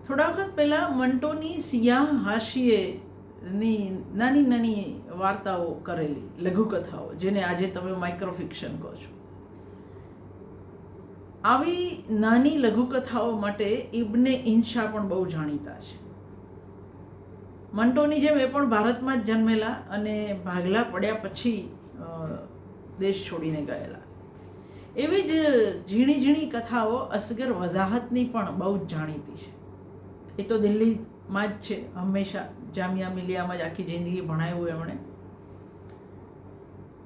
થોડા વખત પહેલાં મંટોની સિયાહ હાશિયેની નાની નાની વાર્તાઓ કરેલી લઘુકથાઓ, જેને આજે તમે માઇક્રોફિક્શન કહો છો, આવી નાની લઘુકથાઓ માટે ઇબ્ને ઇન્શા પણ બહુ જાણીતા છે. મંટોની જેમ એ પણ ભારતમાં જ જન્મેલા અને ભાગલા પડ્યા પછી દેશ છોડીને ગયેલા. એવી જ ઝીણી ઝીણી કથાઓ અસગર વઝાહતની પણ બહુ જ જાણીતી છે. એ તો દિલ્હીમાં જ છે, હંમેશા જામિયા મિલિયામાં જ આખી જિંદગી ભણાવ્યું એમણે.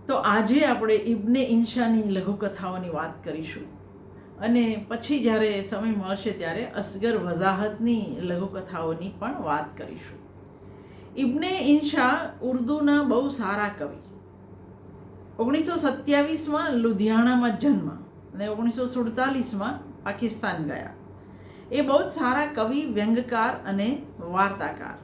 તો આજે આપણે ઇબ્ને ઇન્શાની લઘુકથાઓની વાત કરીશું અને પછી જ્યારે સમય મળશે ત્યારે અસગર વઝાહતની લઘુકથાઓની પણ વાત કરીશું. ઇબ્ને ઇન્શા ઉર્દૂના બહુ સારા કવિ. 1927માં લુધિયાણામાં જન્મ અને 1947માં પાકિસ્તાન ગયા. એ બહુ જ સારા કવિ, વ્યંગકાર અને વાર્તાકાર.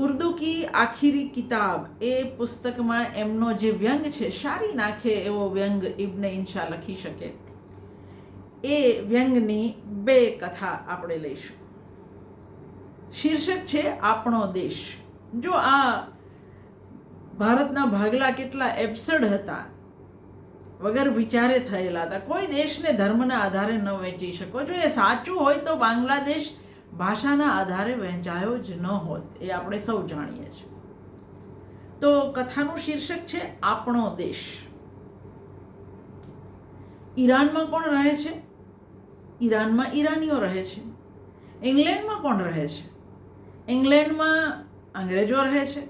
ઉર્દુ કી આખિરી કિતાબ એ પુસ્તકમાં એમનો જે વ્યંગ છે, શારી નાખે એવો વ્યંગ ઇબ્ને ઇન્શા લખી શકે. એ વ્યંગની બે કથા આપણે લઈશું. શીર્ષક છે આપણો દેશ. જો આ ભારતના ભાગલા કેટલા એબ્સર્ડ હતા, વગર વિચારે થયેલા હતા. કોઈ દેશને ધર્મના આધારે ન વહેંચી શકો. જો એ સાચું હોય તો બાંગ્લાદેશ ભાષાના આધારે વહેંચાયો જ ન હોત, એ આપણે સૌ જાણીએ છીએ. તો કથાનું શીર્ષક છે આપણો દેશ. ઈરાનમાં કોણ રહે છે? ઈરાનમાં ઈરાનીઓ રહે છે. ઇંગ્લેન્ડમાં કોણ રહે છે? ઇંગ્લેન્ડમાં અંગ્રેજો રહે છે.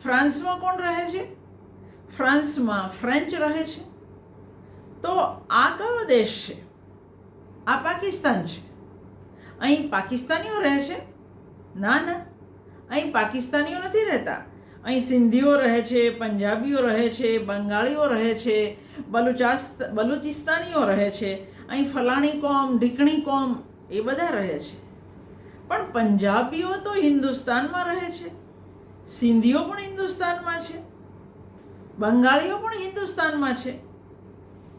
ફ્રાન્સમાં કોણ રહે છે? ફ્રાન્સમાં ફ્રેન્ચ રહે છે. તો આ કયો દેશ છે? આ પાકિસ્તાન છે. અહીં પાકિસ્તાનીઓ રહે છે? ના ના, અહીં પાકિસ્તાનીઓ નથી રહેતા. અહીં સિંધીઓ રહે છે, પંજાબીઓ રહે છે, બંગાળીઓ રહે છે, બલુચિસ્તાનીઓ રહે છે. અહીં ફલાણી કોમ, ઢીકણી કોમ એ બધા રહે છે. પણ પંજાબીઓ તો હિન્દુસ્તાનમાં રહે છે, સિંધીઓ પણ હિન્દુસ્તાનમાં છે, બંગાળીઓ પણ હિન્દુસ્તાનમાં છે.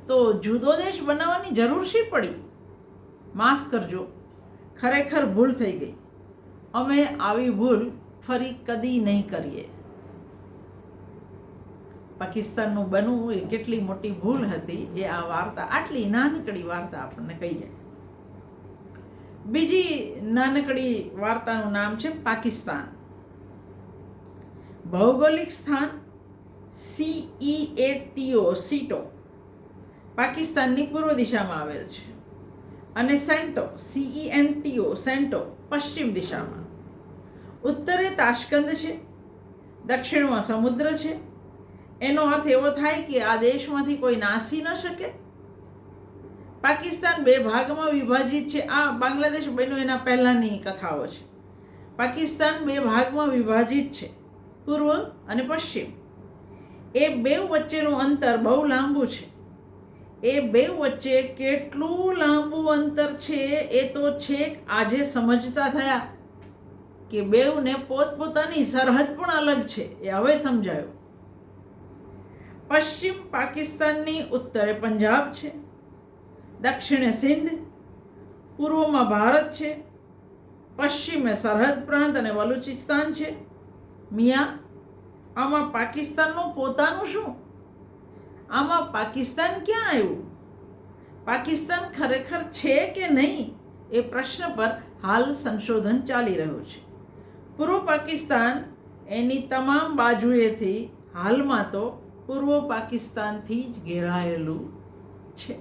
તો જુદો દેશ બનાવવાની જરૂર શી પડી? માફ કરજો, ખરેખર ભૂલ થઈ ગઈ. અમે આવી ભૂલ ફરી કદી નહીં કરીએ. પાકિસ્તાનનું બનવું એ કેટલી મોટી ભૂલ હતી એ આ વાર્તા, આટલી નાનકડી વાર્તા આપણને કહી જાય. બીજી નાનકડી વાર્તાનું નામ છે પાકિસ્તાન. ભૌગોલિક સ્થાન સીટો પાકિસ્તાનની પૂર્વ દિશામાં આવેલ છે અને સેન્ટો પશ્ચિમ દિશામાં. ઉત્તરે તાશ્કંદ છે, દક્ષિણમાં સમુદ્ર છે. એનો અર્થ એવો થાય કે આ દેશમાંથી કોઈ નાસી ન શકે. પાકિસ્તાન બે ભાગમાં વિભાજિત છે. આ બાંગ્લાદેશ બન્યું એના પહેલાંની કથાઓ છે. પાકિસ્તાન બે ભાગમાં વિભાજિત છે, પૂર્વ અને પશ્ચિમ. એ બે વચ્ચેનું અંતર બહુ લાંબુ છે. એ બે વચ્ચે કેટલું લાંબુ અંતર છે એ તો છેક આજે સમજતા થયા કે બેઉને પોતપોતાની સરહદ પણ અલગ છે. એ હવે સમજાયું. પશ્ચિમ પાકિસ્તાનની ઉત્તરે પંજાબ છે, દક્ષિણે સિંધ, પૂર્વમાં ભારત છે, પશ્ચિમે સરહદ પ્રાંત અને બલુચિસ્તાન છે. મિયા, આમાં પાકિસ્તાનનું પોતાનું શું? આમાં પાકિસ્તાન ક્યાં આવ્યું? પાકિસ્તાન ખરેખર છે કે નહીં એ પ્રશ્ન પર હાલ સંશોધન ચાલી રહ્યું છે. પૂર્વ પાકિસ્તાન એની તમામ બાજુએથી હાલમાં તો પૂર્વ પાકિસ્તાનથી જ ઘેરાયેલું છે.